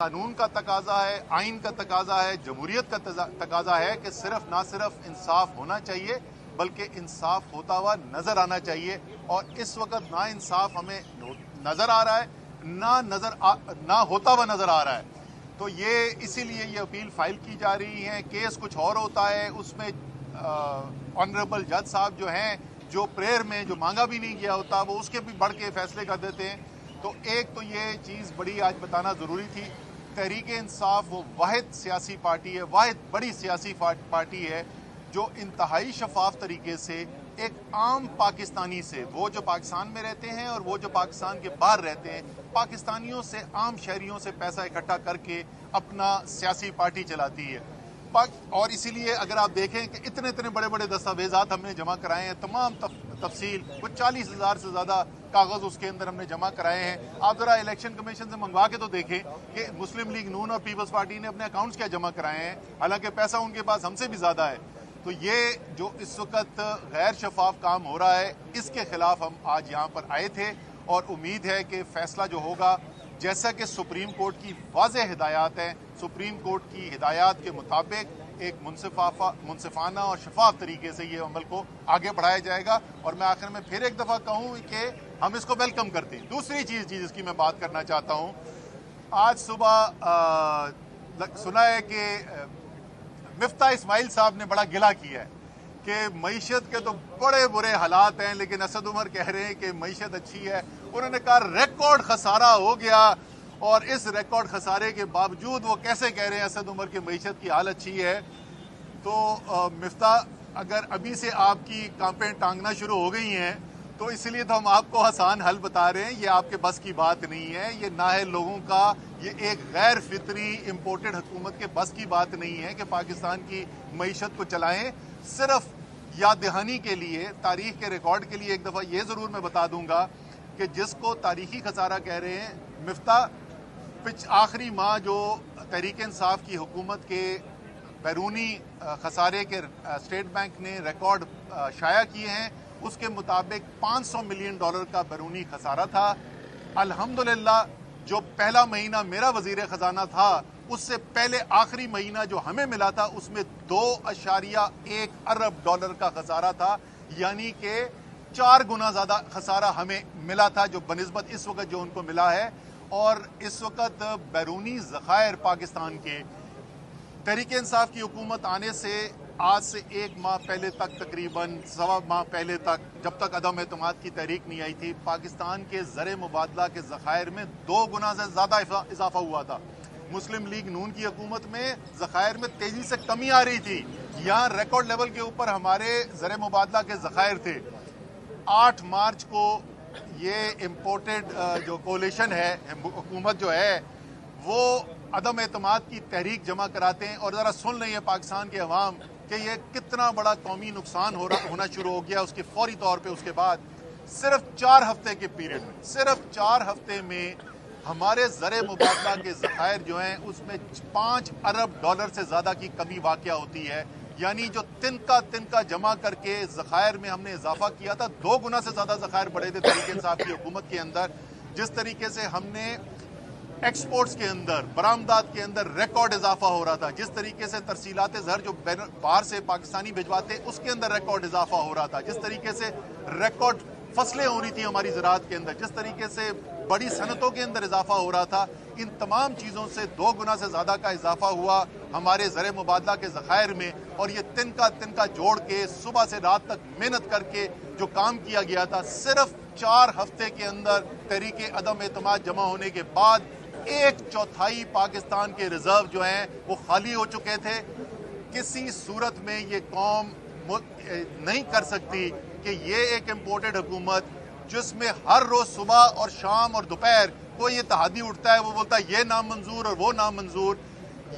قانون کا تقاضا ہے، آئین کا تقاضا ہے، جمہوریت کا تقاضا ہے کہ نہ صرف انصاف ہونا چاہیے بلکہ انصاف ہوتا ہوا نظر آنا چاہیے، اور اس وقت نا انصاف ہمیں نظر آ رہا ہے، نہ ہوتا ہوا نظر آ رہا ہے۔ تو اسی لیے یہ اپیل فائل کی جا رہی ہے۔ کیس کچھ اور ہوتا ہے، اس میں آنریبل جج صاحب جو ہیں، جو پریئر میں جو مانگا بھی نہیں گیا ہوتا، وہ اس کے بھی بڑھ کے فیصلے کر دیتے ہیں۔ تو ایک تو یہ چیز بڑی آج بتانا ضروری تھی، تحریک انصاف وہ واحد سیاسی پارٹی ہے، واحد بڑی سیاسی پارٹی ہے جو انتہائی شفاف طریقے سے ایک عام پاکستانی سے، وہ جو پاکستان میں رہتے ہیں اور وہ جو پاکستان کے باہر رہتے ہیں، پاکستانیوں سے، عام شہریوں سے پیسہ اکٹھا کر کے اپنا سیاسی پارٹی چلاتی ہے۔ اور اسی لیے اگر آپ دیکھیں کہ اتنے بڑے بڑے دستاویزات ہم نے جمع کرائے ہیں، تمام تفصیل، کچھ 40,000 سے زیادہ کاغذ اس کے اندر ہم نے جمع کرائے ہیں۔ آپ ذرا الیکشن کمیشن سے منگوا کے تو دیکھیں کہ مسلم لیگ نون اور پیپلز پارٹی نے اپنے اکاؤنٹس کیا جمع کرائے ہیں، حالانکہ پیسہ ان کے پاس ہم سے بھی زیادہ ہے۔ تو یہ جو اس وقت غیر شفاف کام ہو رہا ہے، اس کے خلاف ہم آج یہاں پر آئے تھے، اور امید ہے کہ فیصلہ جو ہوگا، جیسا کہ سپریم کورٹ کی واضح ہدایات ہیں، سپریم کورٹ کی ہدایات کے مطابق ایک منصفانہ اور شفاف طریقے سے یہ عمل کو آگے بڑھایا جائے گا۔ اور میں آخر میں پھر ایک دفعہ کہوں کہ ہم اس کو ویلکم کرتے ہیں۔ دوسری چیز جس کی میں بات کرنا چاہتا ہوں، آج صبح سنا ہے کہ مفتاح اسماعیل صاحب نے بڑا گلہ کیا ہے کہ معیشت کے تو بڑے برے حالات ہیں، لیکن اسد عمر کہہ رہے ہیں کہ معیشت اچھی ہے۔ انہوں نے کہا ریکارڈ خسارہ ہو گیا، اور اس ریکارڈ خسارے کے باوجود وہ کیسے کہہ رہے ہیں اسد عمر کی معیشت کی حالت اچھی ہے۔ تو مفتاح، اگر ابھی سے آپ کی کانپیں ٹانگنا شروع ہو گئی ہیں تو اس لیے تو ہم آپ کو آسان حل بتا رہے ہیں، یہ آپ کے بس کی بات نہیں ہے، یہ نااہل لوگوں کا، یہ ایک غیر فطری امپورٹڈ حکومت کے بس کی بات نہیں ہے کہ پاکستان کی معیشت کو چلائیں۔ صرف یاد دہانی کے لیے، تاریخ کے ریکارڈ کے لیے ایک دفعہ یہ ضرور میں بتا دوں گا کہ جس کو تاریخی خسارہ کہہ رہے ہیں، مفتاح آخری ماہ جو تحریک انصاف کی حکومت کے بیرونی خسارے کے اسٹیٹ بینک نے ریکارڈ شائع کیے ہیں، اس کے مطابق $500 ملین کا بیرونی خسارہ تھا۔ الحمدللہ جو پہلا مہینہ میرا وزیر خزانہ تھا، اس سے پہلے آخری مہینہ جو ہمیں ملا تھا، اس میں $2.1 ارب کا خسارہ تھا، یعنی کہ 4 گنا زیادہ خسارہ ہمیں ملا تھا جو بنسبت اس وقت جو ان کو ملا ہے۔ اور اس وقت بیرونی ذخائر پاکستان کے، تحریک انصاف کی حکومت آنے سے آج سے 1 ماہ پہلے تک، تقریباً 1.25 ماہ پہلے تک، جب تک عدم اعتماد کی تحریک نہیں آئی تھی، پاکستان کے زر مبادلہ کے ذخائر میں 2 گنا سے زیادہ اضافہ ہوا تھا۔ مسلم لیگ نون کی حکومت میں ذخائر میں تیزی سے کمی آ رہی تھی، یہاں ریکارڈ لیول کے اوپر ہمارے زر مبادلہ کے ذخائر تھے۔ 8 مارچ کو یہ امپورٹڈ جو کولیشن ہے، حکومت جو ہے، وہ عدم اعتماد کی تحریک جمع کراتے ہیں، اور ذرا سن لیں یہ پاکستان کے عوام کہ یہ کتنا بڑا قومی نقصان ہونا شروع ہو گیا اس کے فوری طور پہ۔ اس کے بعد صرف 4 ہفتے کے پیریڈ میں، صرف 4 ہفتے میں ہمارے زر مبادلہ کے ذخائر جو ہیں اس میں $5 ارب سے زیادہ کی کمی واقع ہوتی ہے، یعنی جو تنکا جمع کر کے ذخائر میں ہم نے اضافہ کیا تھا، 2 گنا سے زیادہ ذخائر بڑھے تھے تحریک انصاف کی حکومت کے اندر۔ جس طریقے سے ہم نے ایکسپورٹس کے اندر، برآمدات کے اندر ریکارڈ اضافہ ہو رہا تھا، جس طریقے سے ترسیلات زر جو باہر سے پاکستانی بھجواتے اس کے اندر ریکارڈ اضافہ ہو رہا تھا، جس طریقے سے ریکارڈ فصلیں ہو رہی تھی ہماری زراعت کے اندر، جس طریقے سے بڑی صنعتوں کے اندر اضافہ ہو رہا تھا، ان تمام چیزوں سے 2 گنا سے زیادہ کا اضافہ ہوا ہمارے زر مبادلہ کے ذخائر میں۔ اور یہ تنکا جوڑ کے صبح سے رات تک محنت کر کے جو کام کیا گیا تھا، صرف 4 ہفتے کے اندر تحریک عدم اعتماد جمع ہونے کے بعد 1/4 پاکستان کے ریزرو جو ہیں وہ خالی ہو چکے تھے۔ کسی صورت میں یہ قوم نہیں کر سکتی کہ یہ ایک امپورٹڈ حکومت، جس میں ہر روز صبح اور شام اور دوپہر کوئی اتحادی اٹھتا ہے، وہ بولتا ہے یہ نامنظور اور وہ نامنظور،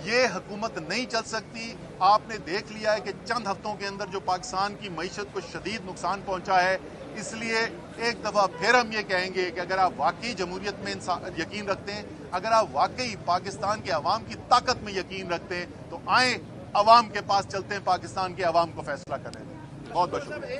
یہ حکومت نہیں چل سکتی۔ آپ نے دیکھ لیا ہے کہ چند ہفتوں کے اندر جو پاکستان کی معیشت کو شدید نقصان پہنچا ہے۔ اس لیے ایک دفعہ پھر ہم یہ کہیں گے کہ اگر آپ واقعی جمہوریت میں یقین رکھتے ہیں، اگر آپ واقعی پاکستان کے عوام کی طاقت میں یقین رکھتے ہیں، تو آئیں عوام کے پاس چلتے ہیں، پاکستان کے عوام کو فیصلہ کرنے دیں۔ بہت بہت شکریہ۔